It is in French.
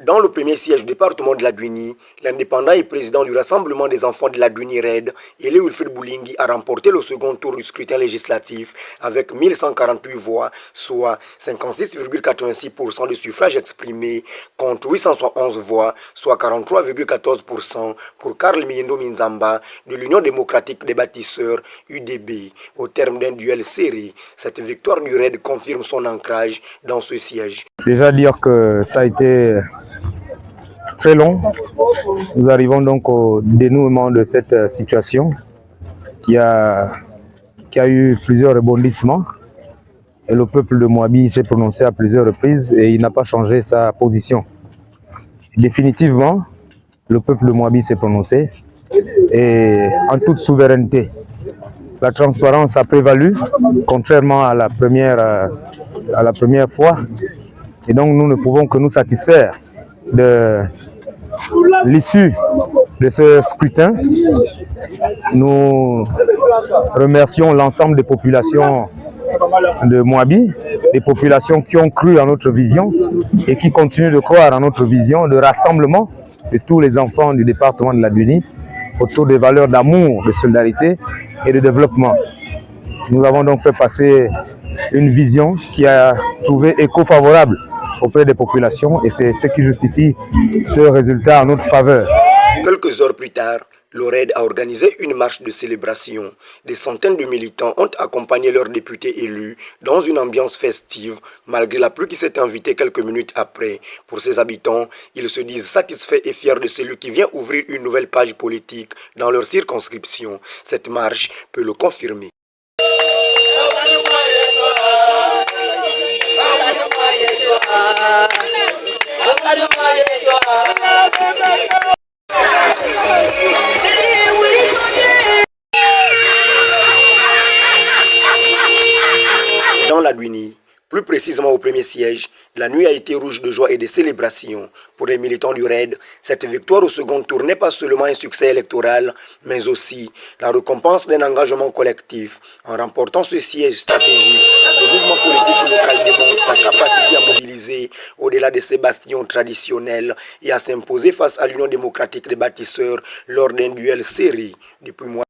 Dans le premier siège du département de Ladwini, l'indépendant et président du Rassemblement des enfants de Ladwini RED, Ele Wilfred Boulingi, a remporté le second tour du scrutin législatif avec 1148 voix, soit 56,86% de suffrages exprimés, contre 871 voix, soit 43,14% pour Karl Miendo Minzamba de l'Union démocratique des bâtisseurs UDB. Au terme d'un duel serré, cette victoire du RED confirme son ancrage dans ce siège. Déjà dire que ça a été très long. Nous arrivons donc au dénouement de cette situation qui a eu plusieurs rebondissements. Et le peuple de Moabi s'est prononcé à plusieurs reprises et il n'a pas changé sa position. Définitivement, le peuple de Moabi s'est prononcé et en toute souveraineté. La transparence a prévalu, contrairement à la première fois. Et donc nous ne pouvons que nous satisfaire de l'issue de ce scrutin. Nous remercions l'ensemble des populations de Moabi, des populations qui ont cru en notre vision et qui continuent de croire en notre vision de rassemblement de tous les enfants du département de Ladwini autour des valeurs d'amour, de solidarité et de développement. Nous avons donc fait passer une vision qui a trouvé écho favorable auprès des populations et c'est ce qui justifie ce résultat en notre faveur. Quelques heures plus tard, le RED a organisé une marche de célébration. Des centaines de militants ont accompagné leurs députés élus dans une ambiance festive, malgré la pluie qui s'est invitée quelques minutes après. Pour ses habitants, ils se disent satisfaits et fiers de celui qui vient ouvrir une nouvelle page politique dans leur circonscription. Cette marche peut le confirmer. Dans Ladwini, plus précisément au premier siège, la nuit a été rouge de joie et de célébration. Pour les militants du RED, cette victoire au second tour n'est pas seulement un succès électoral, mais aussi la récompense d'un engagement collectif. En remportant ce siège stratégique, le mouvement politique local démontre sa capacité à mobiliser au-delà de ses bastions traditionnels et à s'imposer face à l'Union démocratique des bâtisseurs lors d'un duel serré depuis mois.